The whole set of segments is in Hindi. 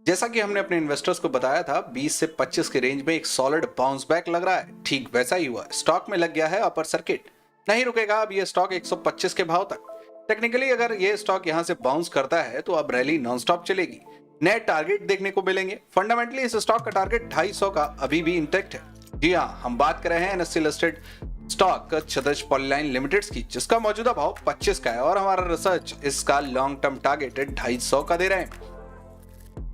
जैसा कि हमने अपने इन्वेस्टर्स को बताया था 20 से 25 के रेंज में एक सॉलिड बाउंस बैक लग रहा है, ठीक वैसा ही हुआ। स्टॉक में लग गया है अपर सर्किट, नहीं रुकेगा अब ये स्टॉक 125 के भाव तक। टेक्निकली अगर ये स्टॉक यहां से बाउंस करता है तो अब रैली नॉनस्टॉप चलेगी, नए टारगेट देखने को मिलेंगे। फंडामेंटली इस स्टॉक का टारगेट 250 का अभी भी इंटैक्ट है। जी हाँ, हम बात कर रहे हैं एनएससी लिस्टेड स्टॉक क्षितिज पॉलीलाइन लिमिटेड की, जिसका मौजूदा भाव 25 का है और हमारा रिसर्च इसका लॉन्ग टर्म टारगेट 250 का दे रहे हैं।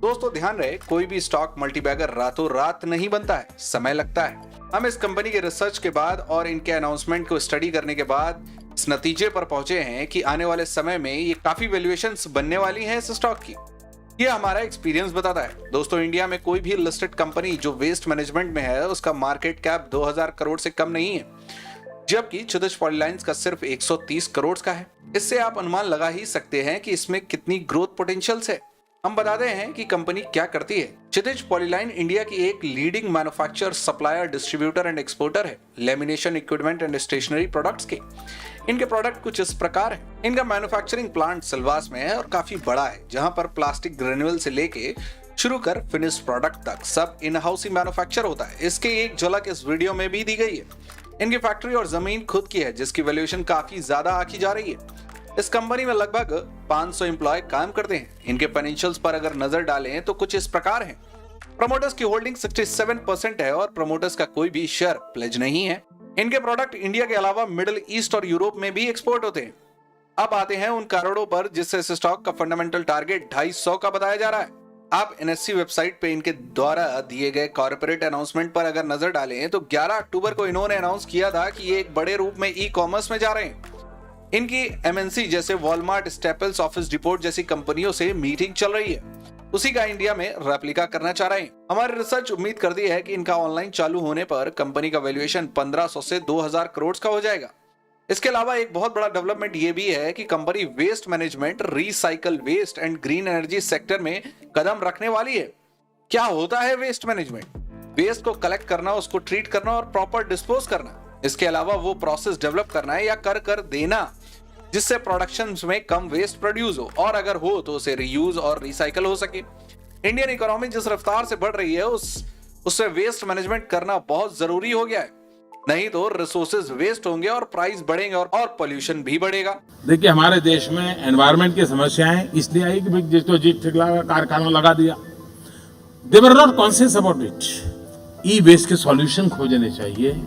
दोस्तों ध्यान रहे, कोई भी स्टॉक मल्टीबैगर रातों रात नहीं बनता है, समय लगता है। हम इस कंपनी के रिसर्च के बाद और इनके अनाउंसमेंट को स्टडी करने के बाद इस नतीजे पर पहुंचे हैं कि आने वाले समय में ये काफी वैल्यूएशंस बनने वाली हैं इस स्टॉक की। ये हमारा एक्सपीरियंस बताता है। दोस्तों इंडिया में कोई भी लिस्टेड कंपनी जो वेस्ट मैनेजमेंट में है उसका मार्केट कैप 2000 करोड़ से कम नहीं है, जबकि क्षितिज पॉलीलाइंस का सिर्फ 130 करोड़ का है। इससे आप अनुमान लगा ही सकते हैं कि इसमें कितनी ग्रोथ पोटेंशियल्स है। हम बताते हैं कि कंपनी क्या करती है। क्षितिज पॉलीलाइन इंडिया की एक leading manufacturer, supplier, distributor and exporter है lamination equipment and stationery products के। इनके प्रोडक्ट कुछ इस प्रकार है। इनका मैन्युफैक्चरिंग प्लांट सिलवास में है और काफी बड़ा है, जहां पर प्लास्टिक ग्रेन्युअल से लेके शुरू कर फिनिश प्रोडक्ट तक सब इन हाउस ही मैन्युफैक्चर होता है। इसकी एक झलक इस वीडियो में भी दी गई है। इनकी फैक्ट्री और जमीन खुद की है, जिसकी वैल्यूएशन काफी ज्यादा आंकी जा रही है। इस कंपनी में लगभग 500 एम्प्लॉय काम करते हैं। इनके फाइनेंशियल्स पर अगर नजर डालें तो कुछ इस प्रकार हैं। प्रमोटर्स की होल्डिंग 67% है और प्रमोटर्स का कोई भी शेयर प्लेज नहीं है। इनके प्रोडक्ट इंडिया के अलावा मिडिल ईस्ट और यूरोप में भी एक्सपोर्ट होते हैं। अब आते हैं उन कारणों पर जिससे इस स्टॉक का फंडामेंटल टारगेट 250 का बताया जा रहा है। आप एनएससी वेबसाइट पे इनके द्वारा दिए गए कॉर्पोरेट अनाउंसमेंट पर अगर नजर डालें तो 11 अक्टूबर को इन्होंने अनाउंस किया था कि ये एक बड़े रूप में ई कॉमर्स में जा रहे हैं। इनकी एमएनसी जैसे वॉलमार्ट, स्टेपल्स, ऑफिस डिपोट जैसी कंपनियों से मीटिंग चल रही है। उसी का इंडिया में रेप्लिका करना चाह रहे हैं। हमारी रिसर्च उम्मीद करती है कि इनका ऑनलाइन चालू होने पर कंपनी का वैल्यूएशन 1500 से 2000 करोड़ का हो जाएगा। इसके अलावा एक बहुत बड़ा डेवलपमेंट ये भी है कि company waste management, recycle waste and green energy sector में कदम रखने वाली है। क्या होता है वेस्ट मैनेजमेंट? वेस्ट को कलेक्ट करना, उसको ट्रीट करना और प्रॉपर डिस्पोज करना। इसके अलावा वो प्रोसेस डेवलप करना है या कर देना जिससे प्रोडक्शन में कम वेस्ट प्रोड्यूस हो, और अगर हो तो उसे रीयूज और रिसाइकल हो सके। इंडियन इकोनॉमी जिस रफ्तार से बढ़ रही है उससे वेस्ट मैनेजमेंट करना बहुत जरूरी हो गया है, नहीं तो रिसोर्सेज वेस्ट होंगे और प्राइस बढ़ेंगे और पोल्यूशन भी बढ़ेगा। देखिए हमारे देश में एनवायरमेंट की समस्याएं इसलिए आई कि जिसको जीत ठिकला कारखाना लगा दिया। They were not conscious about it. E waste के सॉल्यूशन खोजने चाहिए।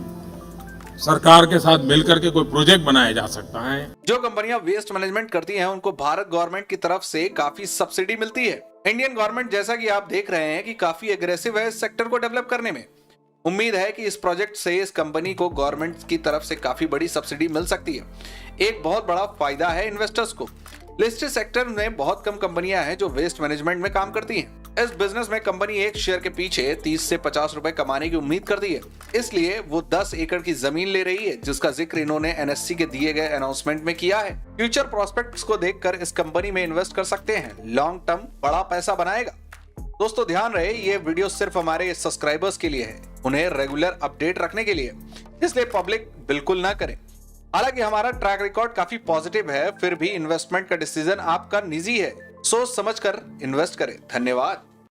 सरकार के साथ मिलकर के कोई प्रोजेक्ट बनाया जा सकता है। जो कंपनियां वेस्ट मैनेजमेंट करती हैं उनको भारत गवर्नमेंट की तरफ से काफी सब्सिडी मिलती है। इंडियन गवर्नमेंट जैसा कि आप देख रहे हैं कि काफी एग्रेसिव है इस सेक्टर को डेवलप करने में। उम्मीद है कि इस प्रोजेक्ट से इस कंपनी को गवर्नमेंट की तरफ से काफी बड़ी सब्सिडी मिल सकती है। एक बहुत बड़ा फायदा है इन्वेस्टर्स को। लिस्टेड सेक्टर में बहुत कम कंपनियां हैं जो वेस्ट मैनेजमेंट में काम करती हैं। इस बिजनेस में कंपनी एक शेयर के पीछे 30 से 50 रुपए कमाने की उम्मीद करती है, इसलिए वो 10 एकड़ की जमीन ले रही है, जिसका जिक्र इन्होंने एनएससी के दिए गए अनाउंसमेंट में किया है। फ्यूचर प्रोस्पेक्ट्स को देखकर इस कंपनी में इन्वेस्ट कर सकते हैं। लॉन्ग टर्म बड़ा पैसा बनाएगा। दोस्तों ध्यान रहे, ये वीडियो सिर्फ हमारे सब्सक्राइबर्स के लिए है, उन्हें रेगुलर अपडेट रखने के लिए, इसलिए पब्लिक बिल्कुल ना करें। हालांकि हमारा ट्रैक रिकॉर्ड काफी पॉजिटिव है, फिर भी इन्वेस्टमेंट का डिसीजन आपका निजी है। सोच समझकर इन्वेस्ट करें। धन्यवाद।